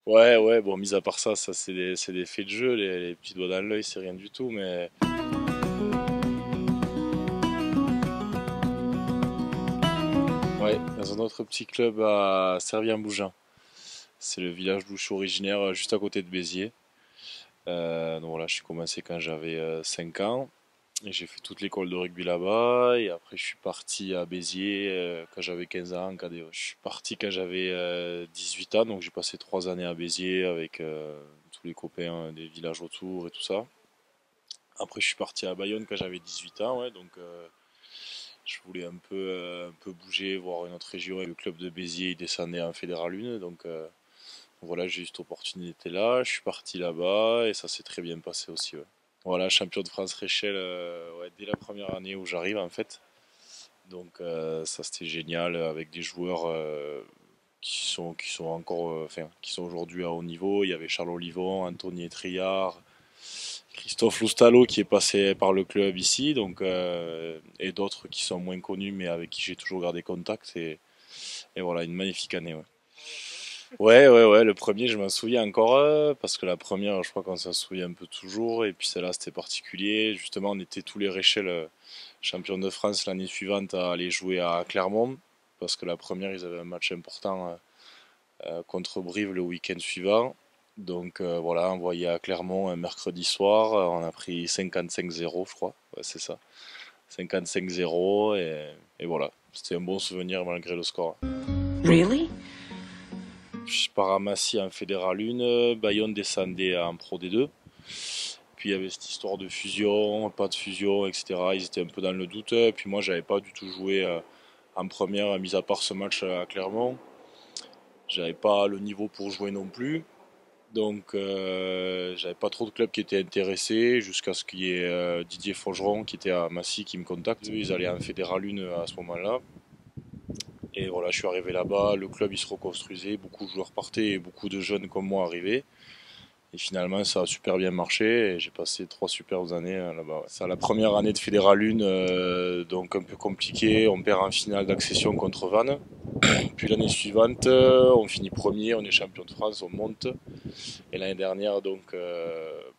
Ouais, ouais, bon, mis à part ça, ça c'est des faits de jeu, les petits doigts dans l'œil, c'est rien du tout, mais ouais, dans un autre petit club à Servien-Bougin. C'est le village d'où je suis originaire, juste à côté de Béziers. Donc voilà, je suis commencé quand j'avais 5 ans. Et j'ai fait toute l'école de rugby là-bas. Et après, je suis parti à Béziers quand j'avais 15 ans en cadet. Je suis parti quand j'avais 18 ans. Donc j'ai passé 3 années à Béziers avec tous les copains des villages autour et tout ça. Après, je suis parti à Bayonne quand j'avais 18 ans. Ouais, donc je voulais un peu bouger, voir une autre région. Et le club de Béziers, il descendait en Fédéral 1. Donc voilà, j'ai eu cette opportunité là. Je suis parti là-bas et ça s'est très bien passé aussi. Ouais. Voilà, champion de France Réchelle ouais, dès la première année où j'arrive en fait. Donc ça c'était génial avec des joueurs qui sont encore, enfin, qui sont aujourd'hui à haut niveau. Il y avait Charles Olivon, Anthony Etriard, Christophe Loustalo qui est passé par le club ici, donc et d'autres qui sont moins connus mais avec qui j'ai toujours gardé contact et voilà une magnifique année. Ouais. Ouais, ouais, ouais, le premier, je m'en souviens encore, parce que la première, je crois qu'on s'en souvient un peu toujours, et puis celle-là, c'était particulier. Justement, on était tous les Réchelles champions de France l'année suivante à aller jouer à Clermont, parce que la première, ils avaient un match important contre Brive le week-end suivant. Donc voilà, envoyé à Clermont un mercredi soir, on a pris 55-0, je crois. Ouais, c'est ça. 55-0, et voilà. C'était un bon souvenir malgré le score. Really? Je pars à Massy en Fédéral 1, Bayonne descendait en Pro D2. Puis il y avait cette histoire de fusion, pas de fusion, etc. Ils étaient un peu dans le doute. Puis moi, j'avais pas du tout joué en première, mis à part ce match à Clermont. J'avais pas le niveau pour jouer non plus. Donc j'avais pas trop de clubs qui étaient intéressés jusqu'à ce qu'il y ait Didier Forgeron qui était à Massy qui me contacte. Ils allaient en Fédéral 1 à ce moment-là. Et voilà, je suis arrivé là-bas, le club il se reconstruisait, beaucoup de joueurs partaient et beaucoup de jeunes comme moi arrivaient. Et finalement, ça a super bien marché et j'ai passé 3 superbes années là-bas. Ouais. C'est la première année de Fédéral 1, donc un peu compliqué. On perd en finale d'accession contre Vannes. Puis l'année suivante, on finit premier, on est champion de France, on monte. Et l'année dernière, donc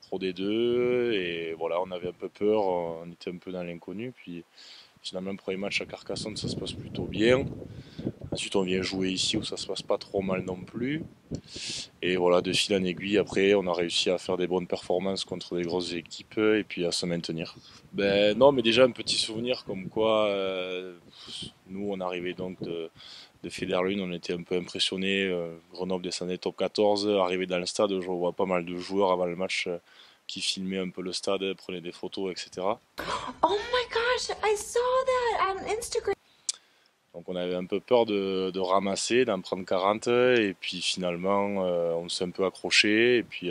Pro D2. Et voilà, on avait un peu peur, on était un peu dans l'inconnu. Puis finalement, le premier match à Carcassonne, ça se passe plutôt bien. Ensuite, on vient jouer ici où ça se passe pas trop mal non plus. Et voilà, de fil en aiguille, après, on a réussi à faire des bonnes performances contre des grosses équipes et puis à se maintenir. Ben non, mais déjà un petit souvenir comme quoi, nous, on arrivait donc de Fédéral 1, on était un peu impressionnés. Grenoble descendait top 14, arrivé dans le stade, je vois pas mal de joueurs avant le match qui filmaient un peu le stade, prenaient des photos, etc. Oh my gosh, I saw that on Instagram. Donc on avait un peu peur de ramasser, d'en prendre 40, et puis finalement on s'est un peu accroché, et puis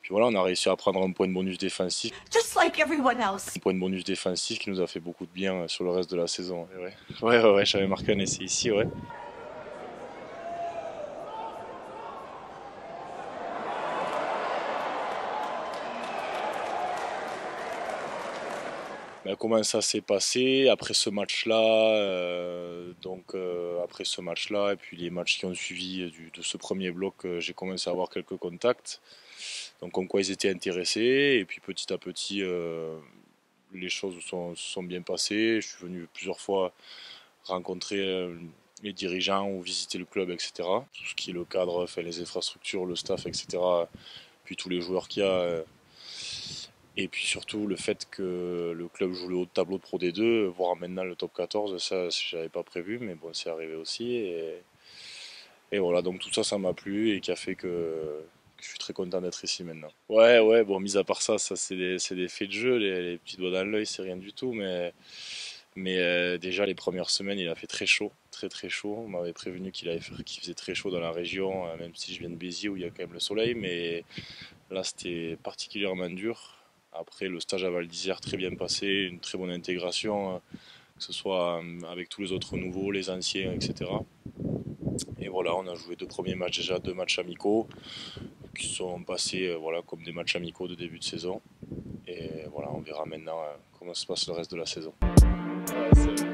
voilà, on a réussi à prendre un point de bonus défensif. Just like everyone else. Un point de bonus défensif qui nous a fait beaucoup de bien sur le reste de la saison. Et ouais, ouais, ouais, ouais, j'avais marqué un essai ici, ouais. Ben, comment ça s'est passé après ce match-là, après ce match-là et puis les matchs qui ont suivi de ce premier bloc, j'ai commencé à avoir quelques contacts. Donc comme quoi ils étaient intéressés et puis petit à petit les choses se sont bien passées. Je suis venu plusieurs fois rencontrer les dirigeants ou visiter le club, etc. Tout ce qui est le cadre, enfin, les infrastructures, le staff, etc. Puis tous les joueurs qu'il y a. Et puis surtout le fait que le club joue le haut de tableau de Pro D2, voire maintenant le top 14, ça j'avais pas prévu, mais bon c'est arrivé aussi. Et voilà, donc tout ça ça m'a plu et qui a fait que je suis très content d'être ici maintenant. Ouais, ouais, bon, mis à part ça, ça c'est des faits de jeu, les petits doigts dans l'œil, c'est rien du tout, mais déjà les premières semaines, il a fait très chaud, très très chaud. On m'avait prévenu qu'il faisait très chaud dans la région, même si je viens de Béziers où il y a quand même le soleil, mais là c'était particulièrement dur. Après le stage à Val d'Isère très bien passé, une très bonne intégration, que ce soit avec tous les autres nouveaux, les anciens, etc. Et voilà, on a joué 2 premiers matchs déjà, 2 matchs amicaux qui sont passés voilà, comme des matchs amicaux de début de saison. Et voilà, on verra maintenant comment se passe le reste de la saison. Ouais,